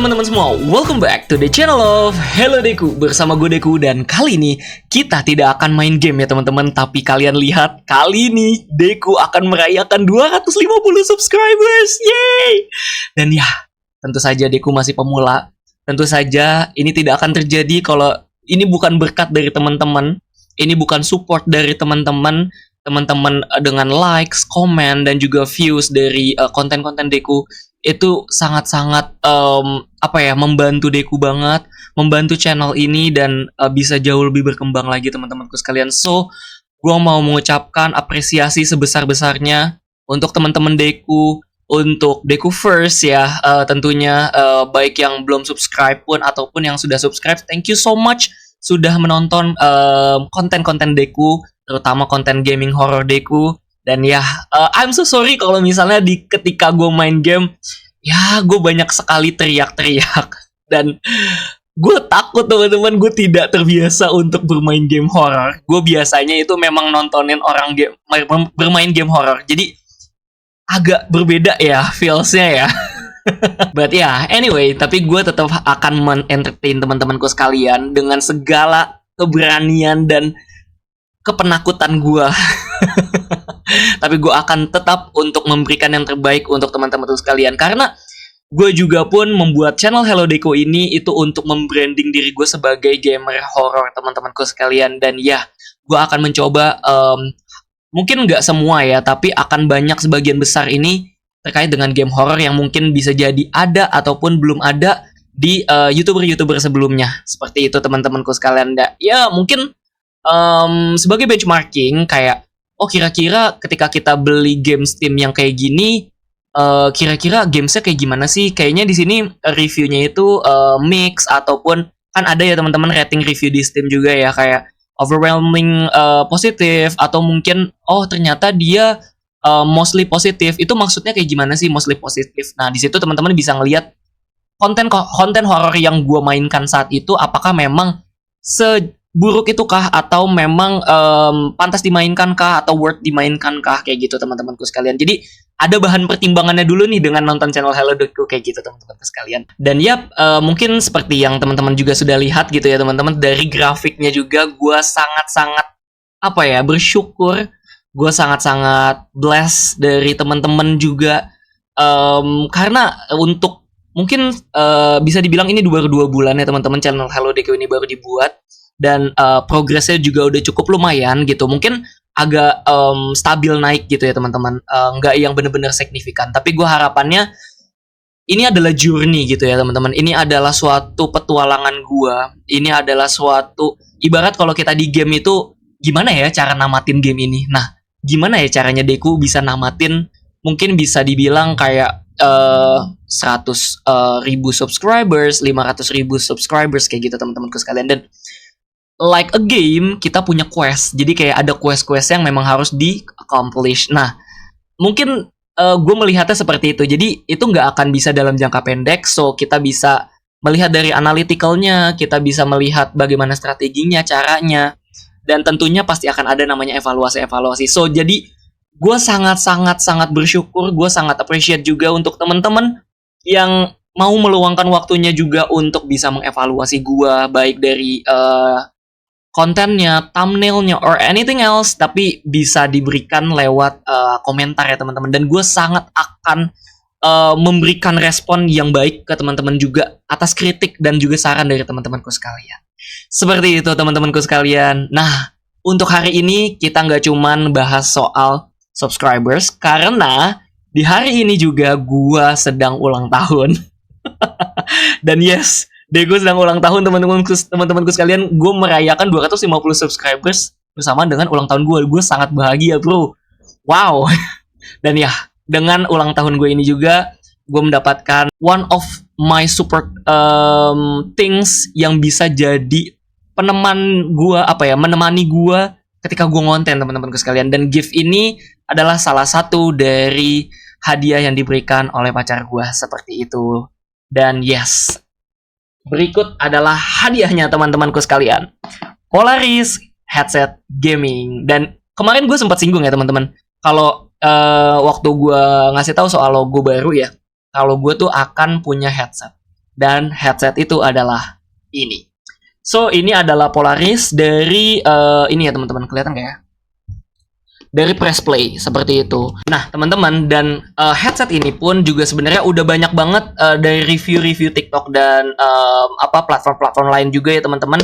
teman-teman semua, welcome back to the channel of Hello Deku. Bersama gue Deku, dan kali ini kita tidak akan main game ya teman-teman. Tapi kalian lihat, kali ini Deku akan merayakan 250 subscribers. Yeay! Dan ya, tentu saja Deku masih pemula. Tentu saja ini tidak akan terjadi kalau ini bukan berkat dari teman-teman. Ini bukan support dari teman-teman. Teman-teman dengan likes, komen, dan juga views dari konten-konten Deku itu sangat-sangat membantu Deku banget, membantu channel ini, dan bisa jauh lebih berkembang lagi teman-temanku sekalian. So, gue mau mengucapkan apresiasi sebesar-besarnya untuk teman-teman Deku, untuk Deku First ya, tentunya baik yang belum subscribe pun ataupun yang sudah subscribe. Thank you so much sudah menonton konten-konten Deku, terutama konten gaming horror Deku. Dan ya, I'm so sorry kalau misalnya ketika gue main game, ya gue banyak sekali teriak-teriak. Dan gue takut teman-teman, gue tidak terbiasa untuk bermain game horror. Gue biasanya itu memang nontonin orang bermain game horror. Jadi agak berbeda ya feelsnya ya. But ya, anyway, tapi gue tetap akan men-entertain teman-temanku sekalian dengan segala keberanian dan kepenakutan gue. Tapi gue akan tetap untuk memberikan yang terbaik untuk teman-teman sekalian. Karena gue juga pun membuat channel Hello Deku ini itu untuk membranding diri gue sebagai gamer horror teman-temanku sekalian. Dan ya, gue akan mencoba, mungkin nggak semua ya, tapi akan banyak sebagian besar ini terkait dengan game horror yang mungkin bisa jadi ada ataupun belum ada di YouTuber-YouTuber sebelumnya. Seperti itu teman-temanku sekalian. Ya mungkin sebagai benchmarking kayak, oh kira-kira ketika kita beli game Steam yang kayak gini, kira-kira gamesnya kayak gimana sih? Kayaknya di sini reviewnya itu mix, ataupun kan ada ya teman-teman rating review di Steam juga ya, kayak overwhelming positif, atau mungkin oh ternyata dia mostly positif. Itu maksudnya kayak gimana sih mostly positif? Nah di situ teman-teman bisa ngelihat konten horor yang gue mainkan saat itu, apakah memang buruk itu kah, atau memang pantas dimainkan kah, atau worth dimainkan kah, kayak gitu teman-temanku sekalian. Jadi ada bahan pertimbangannya dulu nih dengan nonton channel Hello Deku kayak gitu teman-temanku sekalian. Dan ya mungkin seperti yang teman-teman juga sudah lihat gitu ya teman-teman, dari grafiknya juga gue sangat-sangat bersyukur, gue sangat-sangat blessed dari teman-teman juga, karena untuk mungkin bisa dibilang ini baru 2 bulan ya teman-teman channel Hello Deku ini baru dibuat. Dan progresnya juga udah cukup lumayan gitu. Mungkin agak stabil naik gitu ya teman-teman. Nggak yang bener-bener signifikan. Tapi gue harapannya ini adalah journey gitu ya teman-teman. Ini adalah suatu petualangan gue. Ini adalah suatu, ibarat kalau kita di game itu, gimana ya cara namatin game ini. Nah, gimana ya caranya Deku bisa namatin, mungkin bisa dibilang kayak 100.000 subscribers, 500.000 subscribers kayak gitu teman-temanku sekalian. Dan like a game, kita punya quest. Jadi kayak ada quest-quest yang memang harus di-accomplish. Nah, mungkin gue melihatnya seperti itu. Jadi itu nggak akan bisa dalam jangka pendek. So, kita bisa melihat dari analyticalnya, kita bisa melihat bagaimana strateginya, caranya. Dan tentunya pasti akan ada namanya evaluasi-evaluasi. So, jadi gue sangat-sangat bersyukur. Gue sangat appreciate juga untuk teman-teman yang mau meluangkan waktunya juga untuk bisa mengevaluasi gue, baik dari kontennya, thumbnailnya, or anything else, tapi bisa diberikan lewat komentar ya teman-teman. Dan gue sangat akan memberikan respon yang baik ke teman-teman juga atas kritik dan juga saran dari teman-temanku sekalian. Seperti itu teman-temanku sekalian. Nah, untuk hari ini kita nggak cuman bahas soal subscribers, karena di hari ini juga gue sedang ulang tahun. Dan yes, Deku sedang ulang tahun teman-temanku sekalian. Gue merayakan 250 subscribers bersama dengan ulang tahun gue. Gue sangat bahagia bro. Wow. Dan ya, dengan ulang tahun gue ini juga, gue mendapatkan one of my super things yang bisa jadi peneman gue, menemani gue ketika gue ngonten teman-temanku sekalian. Dan gift ini adalah salah satu dari hadiah yang diberikan oleh pacar gue, seperti itu. Dan yes, berikut adalah hadiahnya teman-temanku sekalian. Polaris headset gaming. Dan kemarin gue sempat singgung ya teman-teman, kalau waktu gue ngasih tahu soal logo baru ya, kalau gue tuh akan punya headset. dan headset itu adalah ini. So, ini adalah Polaris dari ini ya teman-teman, kelihatan nggak ya? Dari Press Play seperti itu. Nah teman-teman, dan headset ini pun juga sebenarnya udah banyak banget dari review-review TikTok dan platform-platform lain juga ya teman-teman.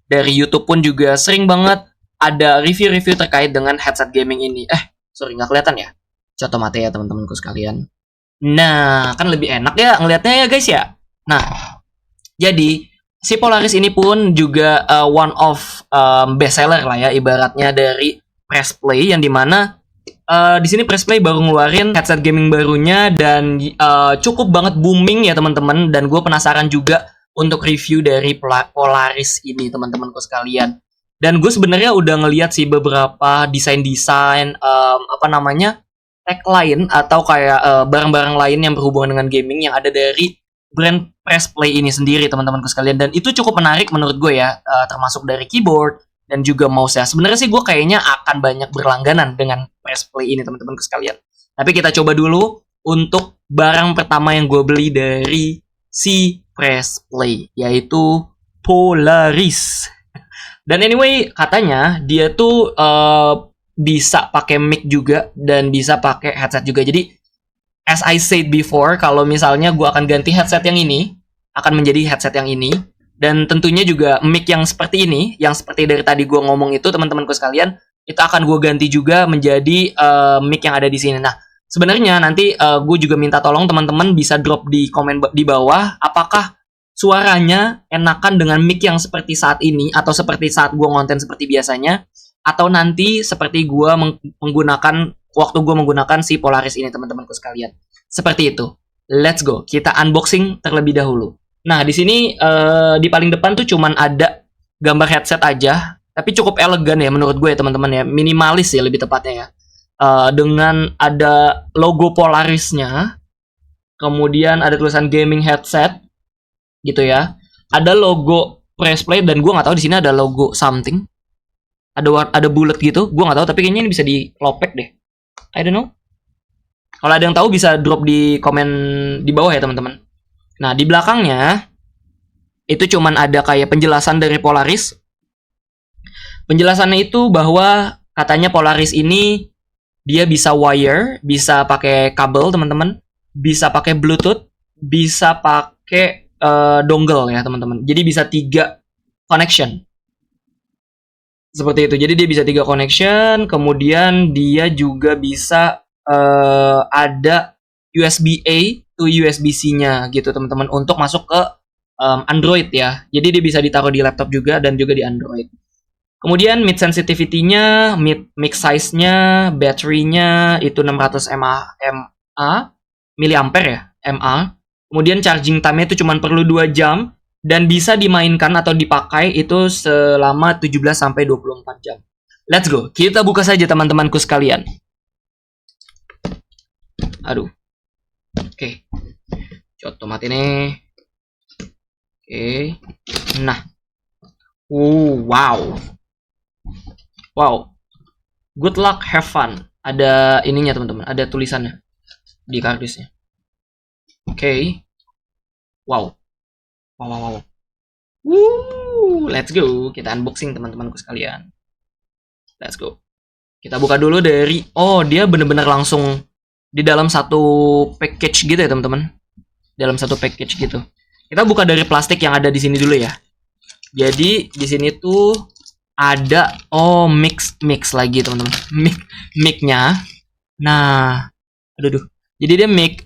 Dari YouTube pun juga sering banget ada review-review terkait dengan headset gaming ini. Sorry, nggak kelihatan ya? Contoh mata ya teman-temanku sekalian. Nah, kan lebih enak ya ngelihatnya ya guys ya. Nah, jadi si Polaris ini pun juga one of best seller lah ya ibaratnya dari Press Play, yang dimana di sini Press Play baru ngeluarin headset gaming barunya dan cukup banget booming ya teman-teman. Dan gue penasaran juga untuk review dari Polaris ini teman-temanku sekalian. Dan gue sebenarnya udah ngeliat sih beberapa desain-desain tagline atau kayak barang-barang lain yang berhubungan dengan gaming yang ada dari brand Press Play ini sendiri teman-temanku sekalian. Dan itu cukup menarik menurut gue ya, termasuk dari keyboard dan juga mouse ya. Sebenarnya sih gue kayaknya akan banyak berlangganan dengan Press Play ini teman-temanku sekalian. Tapi kita coba dulu untuk barang pertama yang gue beli dari si Press Play, yaitu Polaris. Dan anyway, katanya dia tuh bisa pakai mic juga dan bisa pakai headset juga. Jadi as I said before, kalau misalnya gue akan ganti headset yang ini, akan menjadi headset yang ini. Dan tentunya juga mic yang seperti ini, yang seperti dari tadi gue ngomong itu teman-temanku sekalian, itu akan gue ganti juga menjadi mic yang ada di sini. Nah, sebenarnya nanti gue juga minta tolong teman-teman bisa drop di komen di bawah, apakah suaranya enakan dengan mic yang seperti saat ini, atau seperti saat gue ngonten seperti biasanya, atau nanti seperti gue menggunakan si Polaris ini teman-temanku sekalian. Seperti itu. Let's go, kita unboxing terlebih dahulu. Nah, di sini di paling depan tuh cuman ada gambar headset aja, tapi cukup elegan ya menurut gue ya teman-teman ya, minimalis ya lebih tepatnya ya. Dengan ada logo Polarisnya, kemudian ada tulisan gaming headset gitu ya. Ada logo Press Play dan gue nggak tahu di sini ada logo something. Ada bulat gitu, gue nggak tahu tapi kayaknya ini bisa dilopek deh. I don't know. Kalau ada yang tahu bisa drop di komen di bawah ya teman-teman. Nah, di belakangnya itu cuman ada kayak penjelasan dari Polaris. Penjelasannya itu bahwa katanya Polaris ini dia bisa wire, bisa pakai kabel teman-teman, bisa pakai Bluetooth, bisa pakai dongle ya teman-teman. Jadi bisa 3 connection. Seperti itu. Jadi dia bisa 3 connection, kemudian dia juga bisa ada USB-A to USB-C-nya gitu teman-teman untuk masuk ke Android ya. Jadi dia bisa ditaruh di laptop juga dan juga di Android. Kemudian mid sensitivity-nya, mic size-nya, batery-nya itu 600 miliampere ya, mAh. Kemudian charging time-nya itu cuma perlu 2 jam dan bisa dimainkan atau dipakai itu selama 17 sampai 24 jam. Let's go. Kita buka saja teman-temanku sekalian. Aduh. Oke. Contoh mati nih. Oke. Nah. Wow. Wow. Good luck, have fun. Ada ininya teman-teman, ada tulisannya di kardusnya. Oke. Wow. Wow. Let's go. Kita unboxing teman-temanku sekalian. Let's go. Kita buka dulu dari, dia bener-bener langsung di dalam satu package gitu ya teman-teman. Dalam satu package gitu. Kita buka dari plastik yang ada di sini dulu ya. Jadi di sini tuh ada mix lagi teman-teman. Mic-nya. Nah, aduh. Jadi dia mic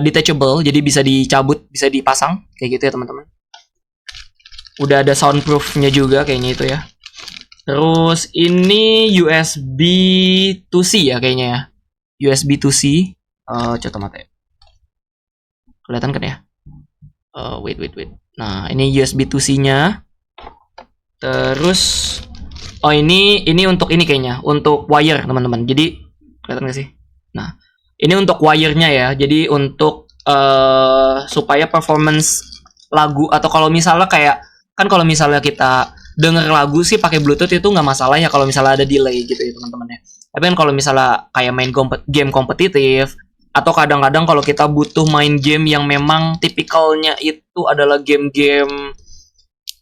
detachable, jadi bisa dicabut, bisa dipasang kayak gitu ya teman-teman. Udah ada soundproof-nya juga kayaknya itu ya. Terus ini USB to C ya kayaknya ya. USB to C. Contoh mata ya. Kelihatan kan ya? Wait. Nah, ini USB to C-nya. Terus ini untuk ini kayaknya, untuk wire teman-teman. Jadi kelihatan nggak sih? Nah, ini untuk wire-nya ya. Jadi untuk supaya performance lagu atau kalau misalnya kayak kan kalau misalnya kita denger lagu sih pakai Bluetooth itu nggak masalah ya kalau misalnya ada delay gitu ya teman-teman ya. Tapi kan kalau misalnya kayak main game kompetitif atau kadang-kadang kalau kita butuh main game yang memang tipikalnya itu itu adalah game-game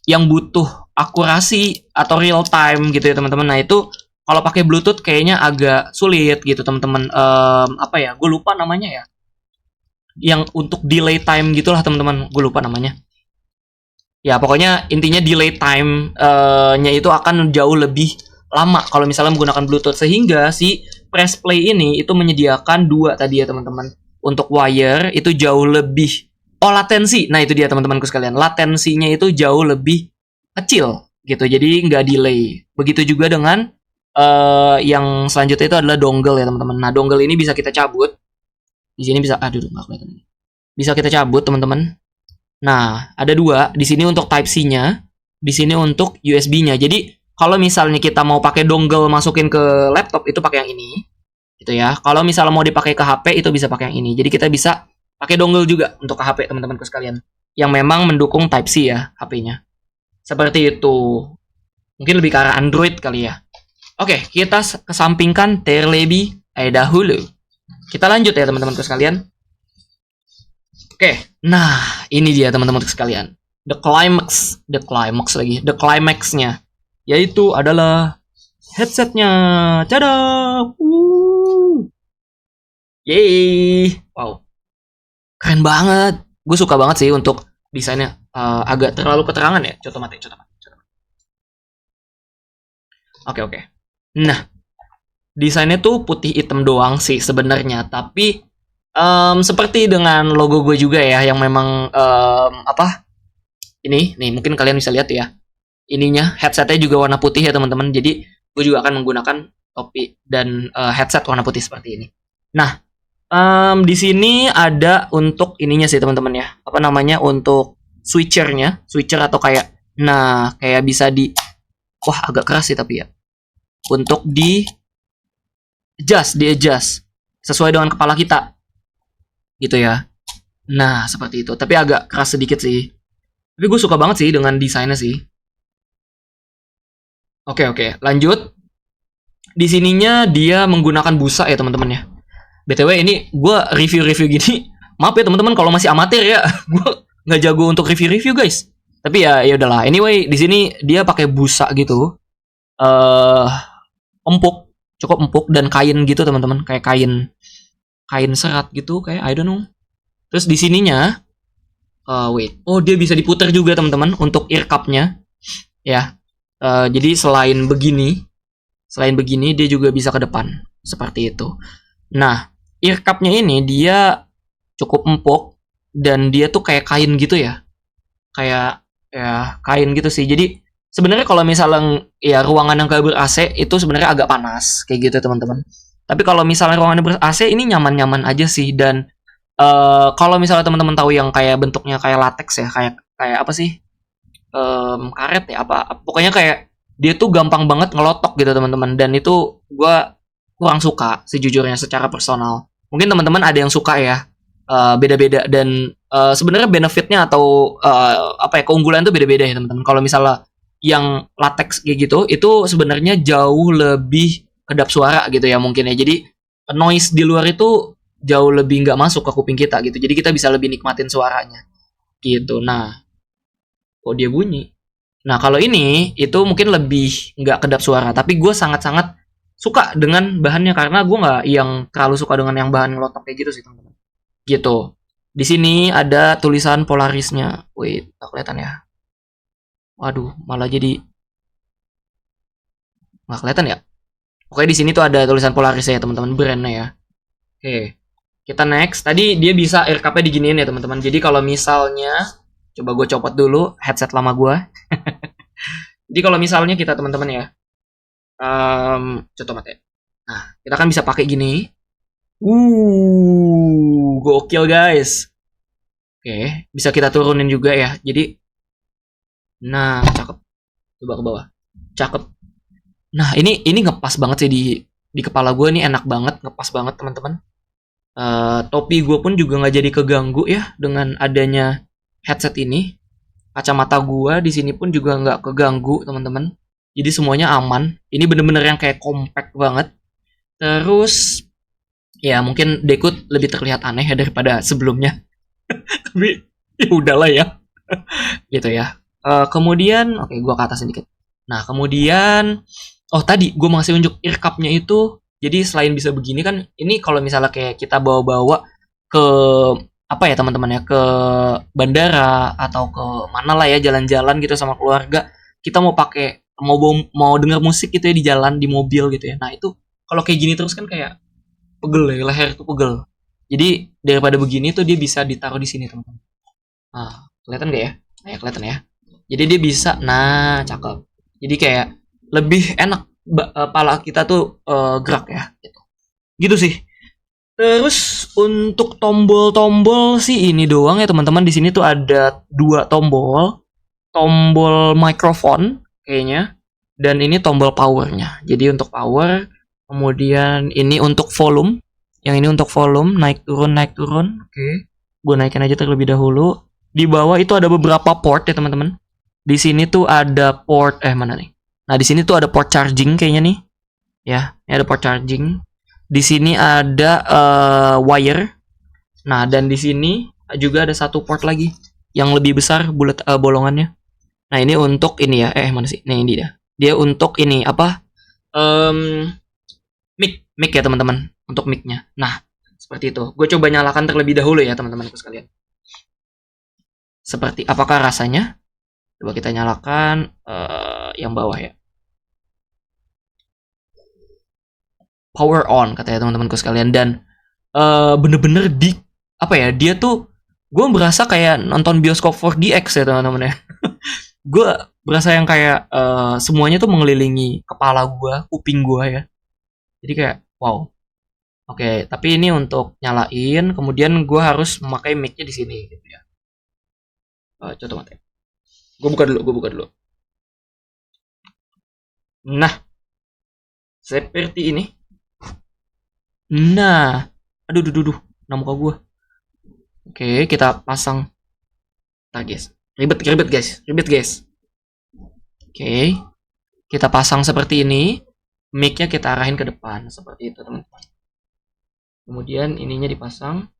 yang butuh akurasi atau real time gitu ya teman-teman. Nah itu kalau pakai Bluetooth kayaknya agak sulit gitu teman-teman. Apa ya? Gue lupa namanya ya. Yang untuk delay time gitulah teman-teman. Gue lupa namanya. Ya pokoknya intinya delay time-nya itu akan jauh lebih lama kalau misalnya menggunakan Bluetooth, sehingga si Press Play ini itu menyediakan dua tadi ya teman-teman. Untuk wire itu jauh lebih latensi. Nah itu dia teman-temanku sekalian. Latensinya itu jauh lebih kecil gitu. Jadi nggak delay. Begitu juga dengan yang selanjutnya itu adalah dongle ya teman-teman. Nah dongle ini bisa kita cabut. Di sini bisa nggak kelihatan. Bisa kita cabut teman-teman. Nah, ada dua. Di sini untuk Type-C-nya, di sini untuk USB-nya. Jadi, kalau misalnya kita mau pakai dongle masukin ke laptop, itu pakai yang ini. Gitu ya. Kalau misalnya mau dipakai ke HP, itu bisa pakai yang ini. Jadi, kita bisa pakai dongle juga untuk ke HP, teman-temanku sekalian. Yang memang mendukung Type-C ya, HP-nya. Seperti itu. Mungkin lebih ke arah Android kali ya. Oke, kita kesampingkan terlebih dahulu. Kita lanjut ya, teman-temanku sekalian. Oke, nah ini dia teman-teman sekalian. The climax-nya yaitu adalah headsetnya. Tada! Yeay! Wow, keren banget. Gue suka banget sih untuk desainnya. Agak terlalu keterangan ya. Coba mati. Oke. Nah, desainnya tuh putih hitam doang sih sebenarnya, tapi seperti dengan logo gue juga ya, yang memang ini nih mungkin kalian bisa lihat ya, ininya headsetnya juga warna putih ya teman-teman. Jadi gue juga akan menggunakan topi dan headset warna putih seperti ini. Nah di sini ada untuk ininya sih teman-teman ya, apa namanya, untuk switcher atau kayak bisa wah agak keras sih tapi ya, untuk di adjust sesuai dengan kepala kita gitu ya. Nah seperti itu, tapi agak keras sedikit sih, tapi gue suka banget sih dengan desainnya sih. Oke, lanjut. Di sininya dia menggunakan busa ya teman-teman ya. BTW ini gue review gini, maaf ya teman-teman kalau masih amatir ya. Gue nggak jago untuk review guys. Tapi ya udahlah. Anyway, di sini dia pakai busa gitu. Empuk, cukup empuk dan kain gitu teman-teman, kayak kain serat gitu, kayak I don't know. Terus di sininya dia bisa diputar juga teman-teman untuk ear cup-nya ya. Jadi selain begini dia juga bisa ke depan seperti itu. Nah, ear cup-nya ini dia cukup empuk dan dia tuh kayak kain gitu ya. Kayak ya kain gitu sih. Jadi sebenarnya kalau misalnya ya ruangan yang kayak ber-AC itu sebenarnya agak panas kayak gitu teman-teman. Tapi kalau misalnya ruangan ber-AC ini nyaman-nyaman aja sih. Dan kalau misalnya teman-teman tahu yang kayak bentuknya kayak latex ya, kayak apa sih, karet ya, apa pokoknya kayak dia tuh gampang banget ngelotok gitu teman-teman. Dan itu gue kurang suka sejujurnya secara personal. Mungkin teman-teman ada yang suka ya, beda-beda. Dan sebenarnya benefitnya atau keunggulan tuh beda-beda ya teman-teman. Kalau misalnya yang latex kayak gitu, itu sebenarnya jauh lebih kedap suara gitu ya mungkin ya. Jadi noise di luar itu jauh lebih nggak masuk ke kuping kita gitu. Jadi kita bisa lebih nikmatin suaranya gitu. Nah, dia bunyi. Nah kalau ini itu mungkin lebih nggak kedap suara, tapi gue sangat-sangat suka dengan bahannya karena gue nggak yang terlalu suka dengan yang bahan ngelotok kayak gitu sih teman-teman. Gitu. Di sini ada tulisan Polarisnya. Wait, nggak kelihatan ya? Waduh, malah jadi nggak kelihatan ya. Oke, di sini tuh ada tulisan Polaris ya teman-teman, brandnya ya. Oke. Kita next. Tadi dia bisa ear cup-nya diginiin ya teman-teman. Jadi kalau misalnya, coba gue copot dulu headset lama gue. Jadi kalau misalnya kita teman-teman ya, contoh mati. Nah, kita kan bisa pakai gini. Gokil guys. Oke, bisa kita turunin juga ya. Jadi, nah cakep. Coba ke bawah. Cakep. Nah, ini ngepas banget sih di kepala gue, ini enak banget, ngepas banget teman-teman. Topi gue pun juga nggak jadi keganggu ya dengan adanya headset ini. Kacamata gue di sini pun juga nggak keganggu teman-teman. Jadi semuanya aman. Ini bener-bener yang kayak compact banget. Terus ya mungkin Deku lebih terlihat aneh ya daripada sebelumnya. Tapi ya udahlah ya. Gitu ya. Kemudian, oke, gua ke atas sedikit. Nah, kemudian, oh tadi gue masih unjuk ear cup-nya itu. Jadi selain bisa begini kan, ini kalau misalnya kayak kita bawa-bawa ke apa ya teman-teman ya, ke bandara atau ke mana lah ya, jalan-jalan gitu sama keluarga, kita mau pakai mau denger musik gitu ya di jalan di mobil gitu ya. Nah itu kalau kayak gini terus kan kayak pegel ya, leher itu pegel. Jadi daripada begini tuh dia bisa ditaruh di sini teman-teman. Nah, kelihatan gak ya? Nah, ya kelihatan ya. Jadi dia bisa, nah cakep. Jadi kayak lebih enak pala kita tuh gerak ya. Gitu. Gitu sih. Terus untuk tombol-tombol sih ini doang ya teman-teman. Di sini tuh ada dua tombol, tombol microphone kayaknya, dan ini tombol powernya. Jadi untuk power, kemudian ini untuk volume, yang ini untuk volume naik turun naik turun. Oke, gue naikin aja terlebih dahulu. Di bawah itu ada beberapa port ya teman-teman. Di sini tuh ada port mana nih? Nah di sini tuh ada port charging kayaknya nih. Ya, ini ada port charging. Di sini ada wire. Nah, dan di sini juga ada satu port lagi yang lebih besar bulat bolongannya. Nah, ini untuk ini ya. Mana sih? Nah, ini dia. Dia untuk ini apa? Mic ya, teman-teman. Untuk mic-nya. Nah, seperti itu. Gue coba nyalakan terlebih dahulu ya, teman-temanku sekalian. Seperti apakah rasanya? Coba kita nyalakan yang bawah ya. Power on katanya teman-temanku sekalian, dan bener-bener di apa ya, dia tuh gue berasa kayak nonton bioskop 4DX ya teman-teman ya. Gue berasa yang kayak semuanya tuh mengelilingi kepala gue, kuping gue ya. Jadi kayak wow. Oke, tapi ini untuk nyalain, kemudian gue harus memakai mic-nya di sini gitu ya. Coba mati. Gue buka dulu. Nah, seperti ini. Nah, aduh, nah muka gue. Oke, kita pasang. Ntar guys, ribet guys. Oke, kita pasang seperti ini. Mic-nya kita arahin ke depan seperti itu teman-teman. Kemudian ininya dipasang.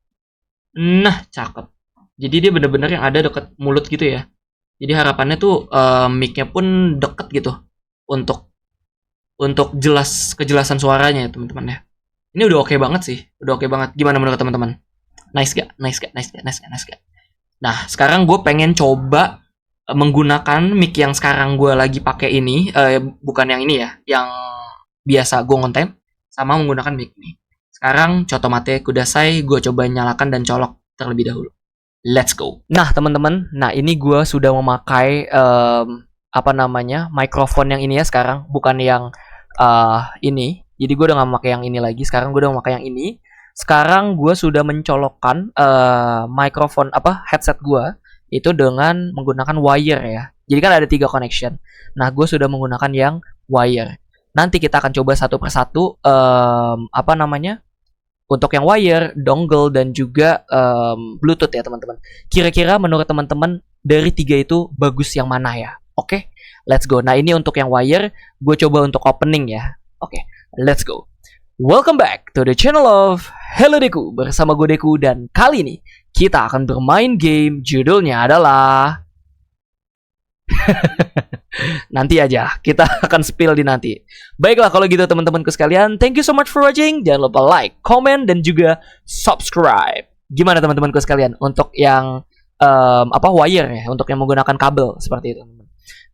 Nah, cakep. Jadi dia bener-bener yang ada deket mulut gitu ya. Jadi harapannya tuh mic-nya pun deket gitu untuk kejelasan suaranya ya teman-teman ya. Ini udah oke banget sih, udah oke banget. Gimana menurut teman-teman? Nice gak? Nah, sekarang gue pengen coba menggunakan mic yang sekarang gue lagi pakai ini, bukan yang ini ya, yang biasa gue ngonten, sama menggunakan mic nih. Sekarang Cotomate Kudasai gue coba nyalakan dan colok terlebih dahulu. Let's go. Nah, teman-teman, nah ini gue sudah memakai apa namanya, mikrofon yang ini ya sekarang, bukan yang ini. Jadi gue udah gak memakai yang ini lagi. Sekarang gue udah memakai yang ini. Sekarang gue sudah mencolokkan mikrofon headset gue itu dengan menggunakan wire ya. Jadi kan ada 3 connection. Nah, gue sudah menggunakan yang wire. Nanti kita akan coba satu persatu apa namanya? Untuk yang wire, dongle dan juga Bluetooth ya teman-teman. Kira-kira menurut teman-teman dari 3 itu bagus yang mana ya? Oke, let's go. Nah, ini untuk yang wire, gue coba untuk opening ya. Oke, let's go. Welcome back to the channel of Hello Deku bersama gue Deku, dan kali ini kita akan bermain game judulnya adalah nanti aja, kita akan spill di nanti. Baiklah kalau gitu teman-temanku sekalian, thank you so much for watching. Jangan lupa like, comment, dan juga subscribe. Gimana teman-temanku sekalian untuk yang wire ya, untuk yang menggunakan kabel seperti itu.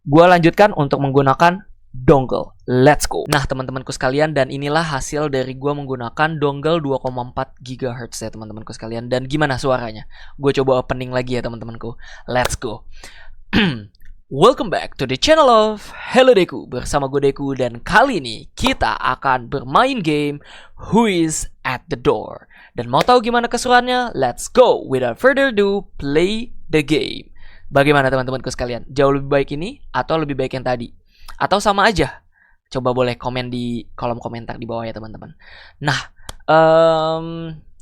Gua lanjutkan untuk menggunakan dongle. Let's go. Nah teman-temanku sekalian, dan inilah hasil dari gue menggunakan dongle 2,4 GHz ya teman-temanku sekalian. Dan gimana suaranya? Gue coba opening lagi ya teman-temanku. Let's go. Welcome back to the channel of Hello Deku bersama gue Deku, dan kali ini kita akan bermain game Who is at the Door. Dan mau tahu gimana keseruannya? Let's go. Without further ado, play the game. Bagaimana teman-temanku sekalian? Jauh lebih baik ini atau lebih baik yang tadi? Atau sama aja? Coba boleh komen di kolom komentar di bawah ya teman-teman. Nah,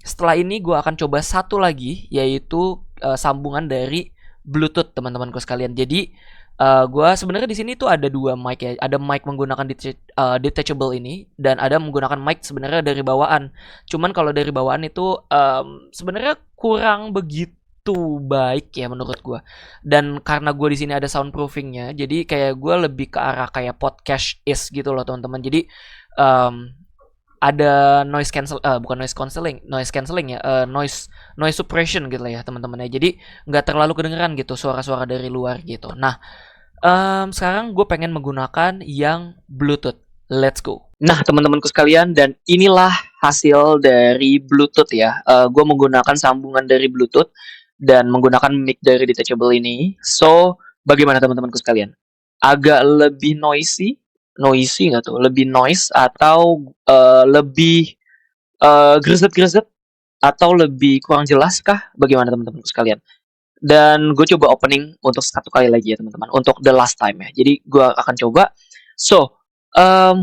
setelah ini gue akan coba satu lagi, yaitu sambungan dari Bluetooth teman-temanku sekalian. Jadi gue sebenarnya di sini tuh ada 2 mic ya. Ada mic menggunakan detachable ini, dan ada menggunakan mic sebenarnya dari bawaan. Cuman kalau dari bawaan itu sebenarnya kurang begitu begitu baik ya menurut gue. Dan karena gue di sini ada soundproofingnya, jadi kayak gue lebih ke arah kayak podcast is gitu loh teman-teman. Jadi um, ada noise cancel, bukan noise cancelling ya, noise noise suppression gitu lah ya teman-teman ya. Jadi nggak terlalu kedengeran gitu suara-suara dari luar gitu. Nah, sekarang gue pengen menggunakan yang Bluetooth. Let's go. Nah, teman-temanku sekalian, dan inilah hasil dari Bluetooth ya. Gue menggunakan sambungan dari Bluetooth dan menggunakan mic dari detachable ini. So, bagaimana teman-temanku sekalian? Agak lebih noisy nggak tuh? Lebih noise atau lebih greset-greset atau lebih kurang jelas kah? Bagaimana teman-temanku sekalian? Dan gue coba opening untuk satu kali lagi ya teman-teman, untuk the last time ya. Jadi gue akan coba. So,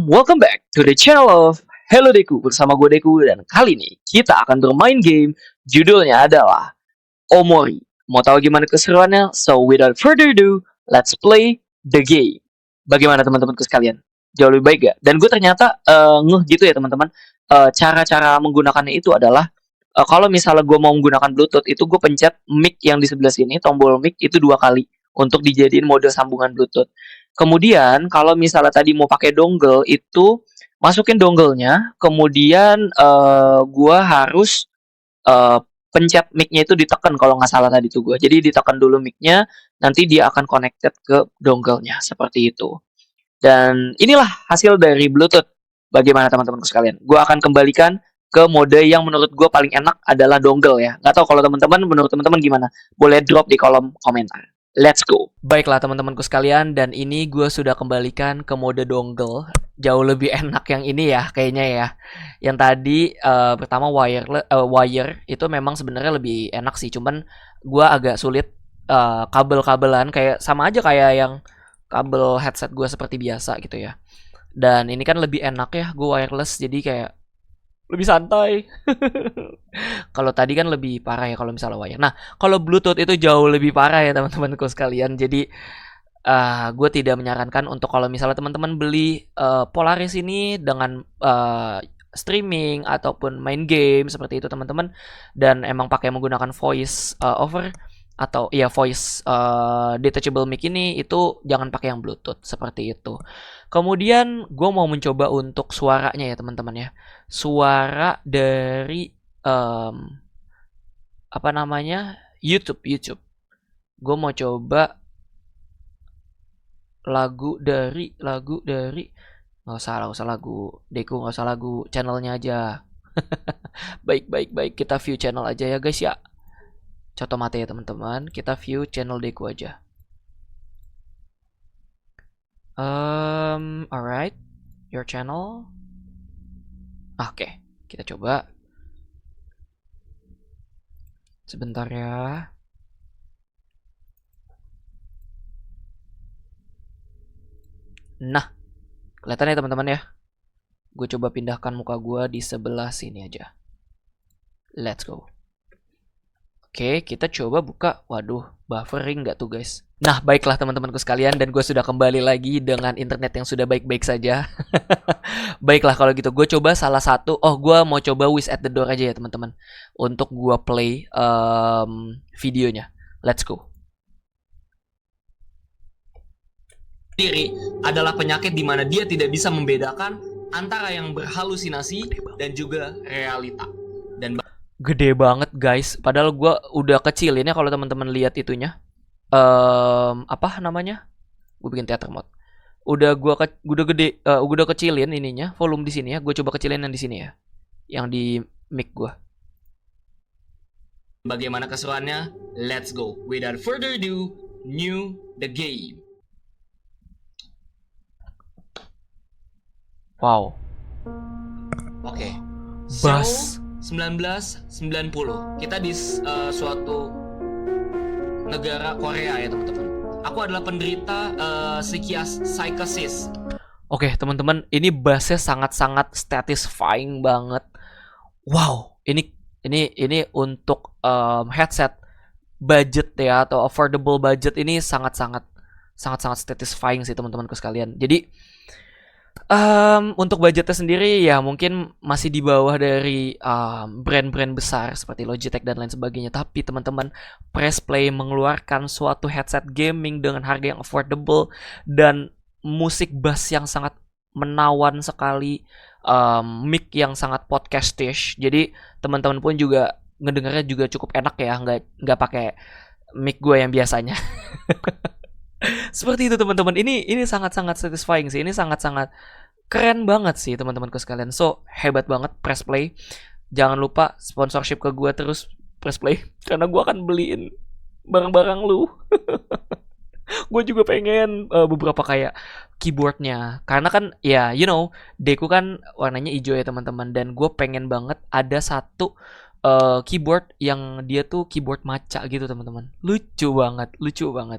welcome back to the channel of Hello Deku, bersama gue Deku, dan kali ini kita akan bermain game. Judulnya adalah Omori. Mau tahu gimana keseruannya? So without further ado, let's play the game. Bagaimana teman-temanku sekalian? Jauh lebih baik gak? Dan gue ternyata ngeh gitu ya teman-teman. Cara-cara menggunakannya itu adalah kalau misalnya gue mau menggunakan Bluetooth, itu gue pencet mic yang di sebelah sini, tombol mic itu 2 kali untuk dijadiin mode sambungan Bluetooth. Kemudian kalau misalnya tadi mau pakai dongle, itu masukin dongle-nya, kemudian gue harus pencet mic-nya itu ditekan kalau nggak salah tadi tuh gue. Jadi ditekan dulu mic-nya, nanti dia akan connected ke dongle-nya seperti itu. Dan inilah hasil dari Bluetooth. Bagaimana teman-temanku sekalian? Gue akan kembalikan ke mode yang menurut gue paling enak adalah dongle ya. Nggak tahu kalau teman-teman, menurut teman-teman gimana? Boleh drop di kolom komentar. Let's go. Baiklah teman-temanku sekalian, dan ini gue sudah kembalikan ke mode dongle. Jauh lebih enak yang ini ya kayaknya ya. Yang tadi pertama wire itu memang sebenarnya lebih enak sih. Cuman gue agak sulit kabel-kabelan, kayak sama aja kayak yang kabel headset gue seperti biasa gitu ya. Dan ini kan lebih enak ya, gue wireless, jadi kayak lebih santai. Kalau tadi kan lebih parah ya kalau misalnya wire. Nah, kalau Bluetooth itu jauh lebih parah ya teman-temanku sekalian. Jadi gue tidak menyarankan untuk kalau misalnya teman-teman beli Polaris ini dengan streaming ataupun main game seperti itu teman-teman, dan emang pakai menggunakan voice over atau ya voice detachable mic ini, itu jangan pakai yang Bluetooth seperti itu. Kemudian gue mau mencoba untuk suaranya ya teman-teman ya. Suara dari apa namanya, YouTube. Gue mau coba lagu dari nggak usah lagu Deku, nggak usah lagu channelnya aja. baik, kita view channel aja ya guys ya. Contoh mata ya teman-teman, kita view channel Deku aja. Alright, your channel. Oke, kita coba. Sebentar ya. Nah, kelihatan ya teman-teman ya. Gue coba pindahkan muka gue di sebelah sini aja. Let's go. Oke, kita coba buka. Waduh, buffering nggak tuh guys? Nah, baiklah teman-temanku sekalian, dan gue sudah kembali lagi dengan internet yang sudah baik-baik saja. Baiklah kalau gitu, gue coba salah satu. Oh, gue mau coba Wish at the Door aja ya teman-teman, untuk gue play videonya. Let's go. Diri adalah penyakit di mana dia tidak bisa membedakan antara yang berhalusinasi dan juga realita. Dan gede banget guys, padahal gue udah kecilin ya kalau teman-teman lihat itunya. Apa namanya? Gue bikin theater mode. Udah udah kecilin ininya, volume di sini ya. Gue coba kecilin yang di sini ya, yang di mic gue. Bagaimana keseruannya? Let's go. Without further ado, new the game. Wow. Oke. Bass 1990. Kita di suatu negara Korea ya teman-teman. Aku adalah penderita psychosis. Oke teman-teman, ini bassnya sangat-sangat satisfying banget. Wow, ini untuk headset budget ya, atau affordable budget, ini sangat-sangat satisfying sih teman-temanku sekalian. Jadi Untuk budgetnya sendiri ya mungkin masih di bawah dari brand-brand besar seperti Logitech dan lain sebagainya. Tapi teman-teman, Press Play mengeluarkan suatu headset gaming dengan harga yang affordable dan musik bass yang sangat menawan sekali, mic yang sangat podcastish. Jadi teman-teman pun juga ngedengarnya juga cukup enak ya, nggak pakai mic gue yang biasanya. Seperti itu teman-teman. Ini sangat-sangat satisfying sih. Ini sangat-sangat keren banget sih teman-temanku sekalian. So, hebat banget Press Play. Jangan lupa sponsorship ke gue terus Press Play. Karena gue akan beliin barang-barang lu. Gue juga pengen beberapa kayak keyboardnya. Karena kan ya Deku kan warnanya hijau ya teman-teman. Dan gue pengen banget ada satu keyboard yang dia tuh keyboard maca gitu teman-teman. Lucu banget, lucu banget.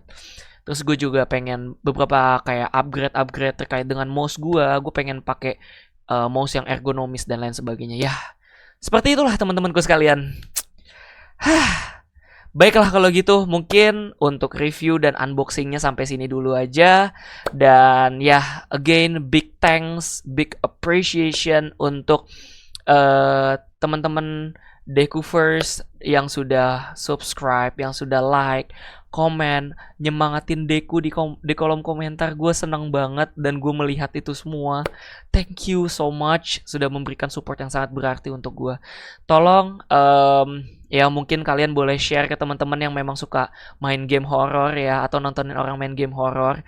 Terus gue juga pengen beberapa kayak upgrade terkait dengan mouse gue. Gue pengen pakai mouse yang ergonomis dan lain sebagainya. Ya, seperti itulah teman-temanku sekalian. Baiklah kalau gitu, mungkin untuk review dan unboxingnya sampai sini dulu aja. Dan ya, again, big thanks, big appreciation untuk teman-teman Deku First yang sudah subscribe, yang sudah like, komen, nyemangatin Deku di kolom komentar. Gue seneng banget dan gue melihat itu semua. Thank you so much sudah memberikan support yang sangat berarti untuk gue. Tolong ya mungkin kalian boleh share ke teman-teman yang memang suka main game horror ya, atau nontonin orang main game horror.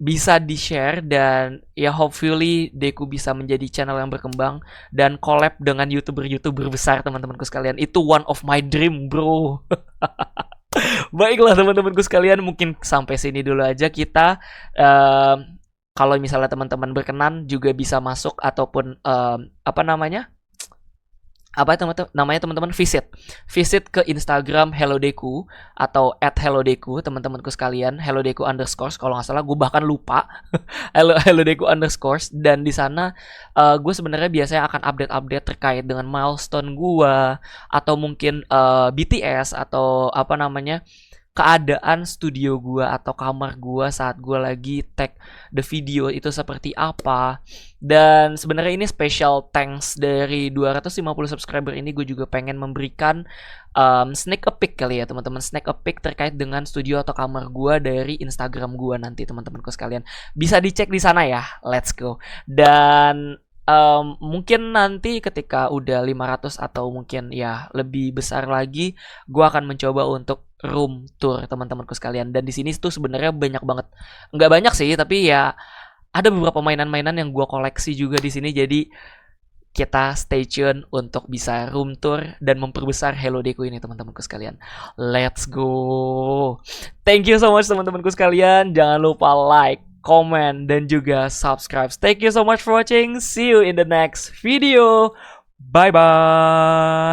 Bisa di-share dan ya hopefully Deku bisa menjadi channel yang berkembang dan collab dengan YouTuber-YouTuber besar teman-temanku sekalian. Itu one of my dream, bro. Baiklah teman-temanku sekalian, mungkin sampai sini dulu aja kita. Kalau misalnya teman-teman berkenan juga bisa masuk ataupun teman-teman visit ke Instagram HelloDeku atau @HelloDeku teman-temanku sekalian, HelloDeku underscore kalau nggak salah, gue bahkan lupa. HelloDeku underscore, dan di sana gue sebenarnya biasanya akan update terkait dengan milestone gue atau mungkin BTS atau keadaan studio gua atau kamar gua saat gua lagi tag the video itu seperti apa. Dan sebenarnya ini special thanks dari 250 subscriber ini, gue juga pengen memberikan sneak peek kali ya teman-teman, sneak peek terkait dengan studio atau kamar gua dari Instagram gua nanti teman-temanku sekalian. Bisa dicek di sana ya. Let's go. Dan mungkin nanti ketika udah 500 atau mungkin ya lebih besar lagi, gue akan mencoba untuk room tour teman-temanku sekalian. Dan di sini tuh sebenarnya banyak banget, nggak banyak sih, tapi ya ada beberapa mainan-mainan yang gue koleksi juga di sini. Jadi kita stay tune untuk bisa room tour dan memperbesar HelloDeku ini teman-temanku sekalian. Let's go. Thank you so much teman-temanku sekalian. Jangan lupa like, comment, dan juga subscribe. Thank you so much for watching. See you in the next video. Bye-bye.